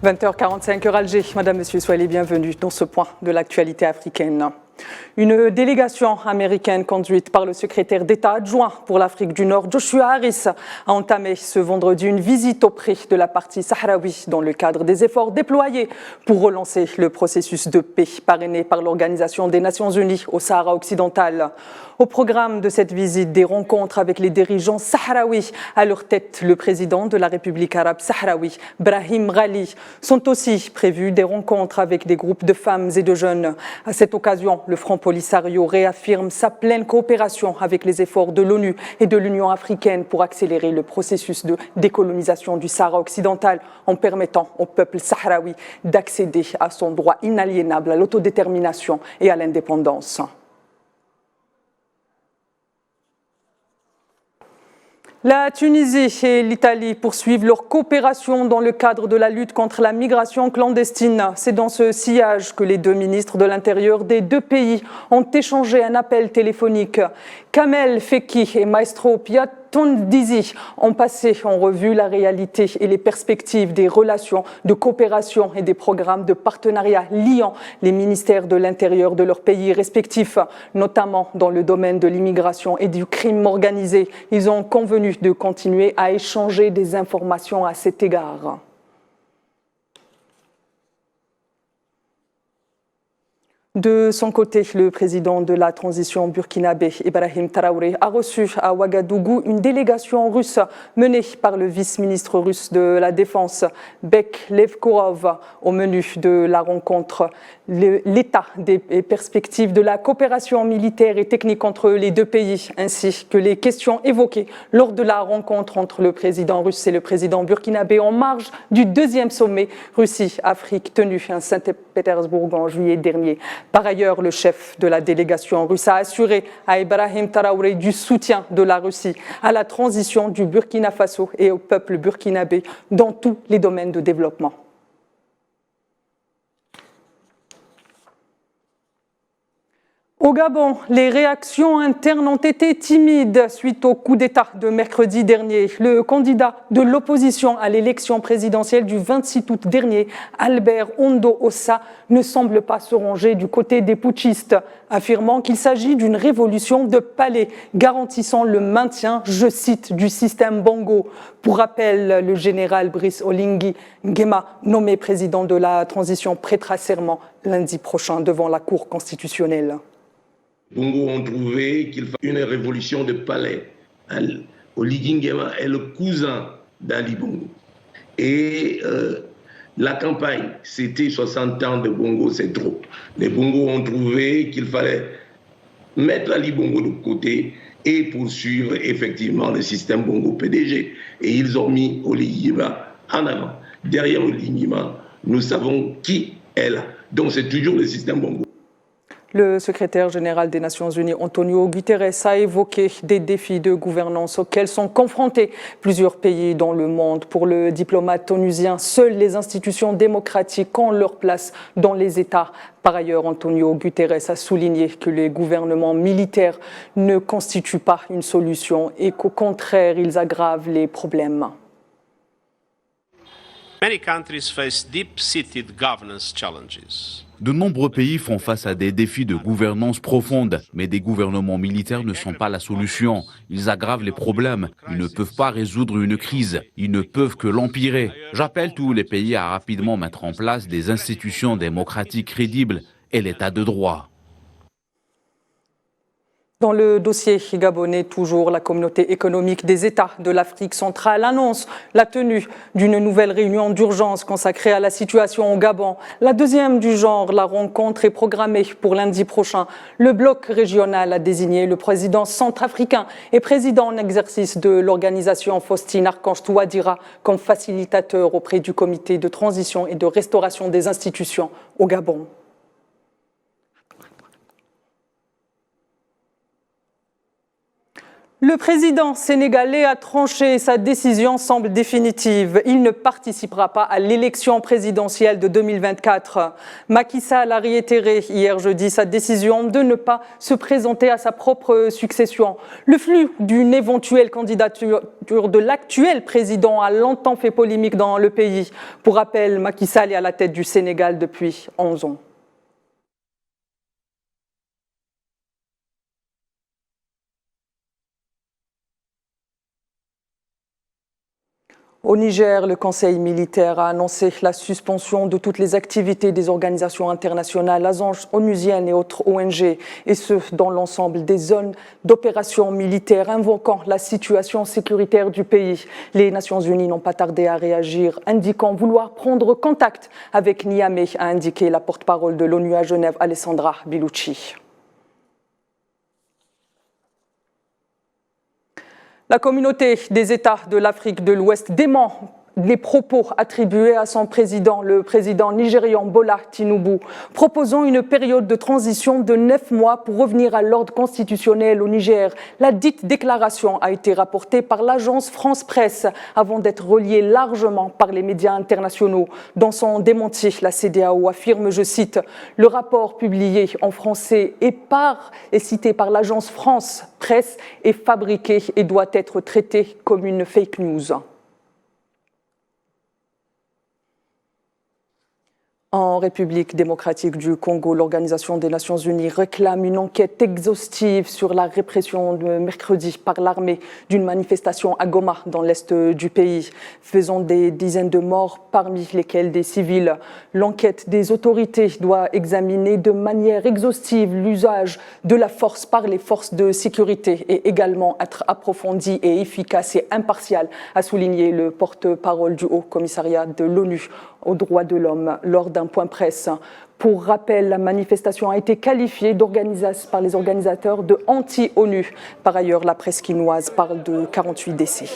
20h45 heure Alger. Madame, Monsieur, soyez les bienvenus dans ce point de l'actualité africaine. Une délégation américaine conduite par le secrétaire d'État adjoint pour l'Afrique du Nord, Joshua Harris, a entamé ce vendredi une visite auprès de la partie sahraoui dans le cadre des efforts déployés pour relancer le processus de paix parrainé par l'Organisation des Nations Unies au Sahara occidental. Au programme de cette visite, des rencontres avec les dirigeants sahraouis, à leur tête le président de la République arabe sahraoui, Brahim Ghali. Sont aussi prévues des rencontres avec des groupes de femmes et de jeunes. À cette occasion, le Front Polisario réaffirme sa pleine coopération avec les efforts de l'ONU et de l'Union africaine pour accélérer le processus de décolonisation du Sahara occidental en permettant au peuple sahraoui d'accéder à son droit inaliénable à l'autodétermination et à l'indépendance. La Tunisie et l'Italie poursuivent leur coopération dans le cadre de la lutte contre la migration clandestine. C'est dans ce sillage que les deux ministres de l'Intérieur des deux pays ont échangé un appel téléphonique. Kamel Fekki et Maestro Piatondizi ont passé en revue la réalité et les perspectives des relations de coopération et des programmes de partenariat liant les ministères de l'Intérieur de leurs pays respectifs, notamment dans le domaine de l'immigration et du crime organisé. Ils ont convenu de continuer à échanger des informations à cet égard. De son côté, le président de la transition burkinabé, Ibrahim Traoré, a reçu à Ouagadougou une délégation russe menée par le vice-ministre russe de la Défense, Bek Levkorov. Au menu de la rencontre, l'état des perspectives de la coopération militaire et technique entre les deux pays, ainsi que les questions évoquées lors de la rencontre entre le président russe et le président burkinabé en marge du deuxième sommet Russie-Afrique tenu à Saint-Pétersbourg en juillet dernier. Par ailleurs, le chef de la délégation russe a assuré à Ibrahim Traoré du soutien de la Russie à la transition du Burkina Faso et au peuple burkinabé dans tous les domaines de développement. Au Gabon, les réactions internes ont été timides suite au coup d'État de mercredi dernier. Le candidat de l'opposition à l'élection présidentielle du 26 août dernier, Albert Ondo Ossa, ne semble pas se ranger du côté des putschistes, affirmant qu'il s'agit d'une révolution de palais garantissant le maintien, je cite, du système Bongo. Pour rappel, le général Brice Oligui Nguema, nommé président de la transition, prêtera serment lundi prochain devant la Cour constitutionnelle. Bongo ont trouvé qu'il fallait une révolution de palais. Oligui Nguema est le cousin d'Ali Bongo. Et la campagne, c'était 60 ans de Bongo, c'est trop. Les Bongo ont trouvé qu'il fallait mettre Ali Bongo de côté et poursuivre effectivement le système Bongo PDG. Et ils ont mis Oligui Nguema en avant. Derrière Oligui Nguema, nous savons qui est là. Donc c'est toujours le système Bongo. Le secrétaire général des Nations Unies, Antonio Guterres, a évoqué des défis de gouvernance auxquels sont confrontés plusieurs pays dans le monde. Pour le diplomate onusien, seules les institutions démocratiques ont leur place dans les États. Par ailleurs, Antonio Guterres a souligné que les gouvernements militaires ne constituent pas une solution et qu'au contraire, ils aggravent les problèmes. Many countries face deep-seated governance challenges. De nombreux pays font face à des défis de gouvernance profonde, mais des gouvernements militaires ne sont pas la solution. Ils aggravent les problèmes. Ils ne peuvent pas résoudre une crise. Ils ne peuvent que l'empirer. J'appelle tous les pays à rapidement mettre en place des institutions démocratiques crédibles et l'état de droit. Dans le dossier gabonais, toujours, la communauté économique des États de l'Afrique centrale annonce la tenue d'une nouvelle réunion d'urgence consacrée à la situation au Gabon. La deuxième du genre, la rencontre est programmée pour lundi prochain. Le bloc régional a désigné le président centrafricain et président en exercice de l'organisation Faustin Archange Touadéra comme facilitateur auprès du comité de transition et de restauration des institutions au Gabon. Le président sénégalais a tranché, sa décision semble définitive. Il ne participera pas à l'élection présidentielle de 2024. Macky Sall a réitéré hier jeudi sa décision de ne pas se présenter à sa propre succession. Le flux d'une éventuelle candidature de l'actuel président a longtemps fait polémique dans le pays. Pour rappel, Macky Sall est à la tête du Sénégal depuis 11 ans. Au Niger, le Conseil militaire a annoncé la suspension de toutes les activités des organisations internationales, agences onusiennes et autres ONG, et ce, dans l'ensemble des zones d'opération militaire, invoquant la situation sécuritaire du pays. Les Nations Unies n'ont pas tardé à réagir, indiquant vouloir prendre contact avec Niamey, a indiqué la porte-parole de l'ONU à Genève, Alessandra Bilucci. La communauté des États de l'Afrique de l'Ouest dément les propos attribués à son président, le président nigérian Bola Tinubu, proposant une période de transition de 9 mois pour revenir à l'ordre constitutionnel au Niger. La dite déclaration a été rapportée par l'agence France Presse avant d'être reliée largement par les médias internationaux. Dans son démenti, la CEDEAO affirme, je cite, « Le rapport publié en français et cité par l'agence France Presse est fabriqué et doit être traité comme une fake news ». En République démocratique du Congo, l'Organisation des Nations Unies réclame une enquête exhaustive sur la répression de mercredi par l'armée d'une manifestation à Goma, dans l'est du pays, faisant des dizaines de morts, parmi lesquels des civils. L'enquête des autorités doit examiner de manière exhaustive l'usage de la force par les forces de sécurité et également être approfondie et efficace et impartiale, a souligné le porte-parole du Haut Commissariat de l'ONU aux droits de l'homme lors d'un point presse. Pour rappel, la manifestation a été qualifiée par les organisateurs de anti-ONU. Par ailleurs, la presse quinoise parle de 48 décès.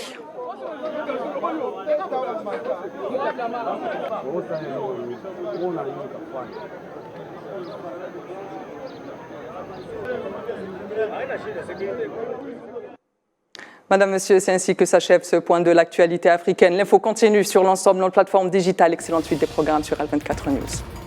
Madame, Monsieur, c'est ainsi que s'achève ce point de l'actualité africaine. L'info continue sur l'ensemble de nos plateformes digitales. Excellente suite des programmes sur L24 News.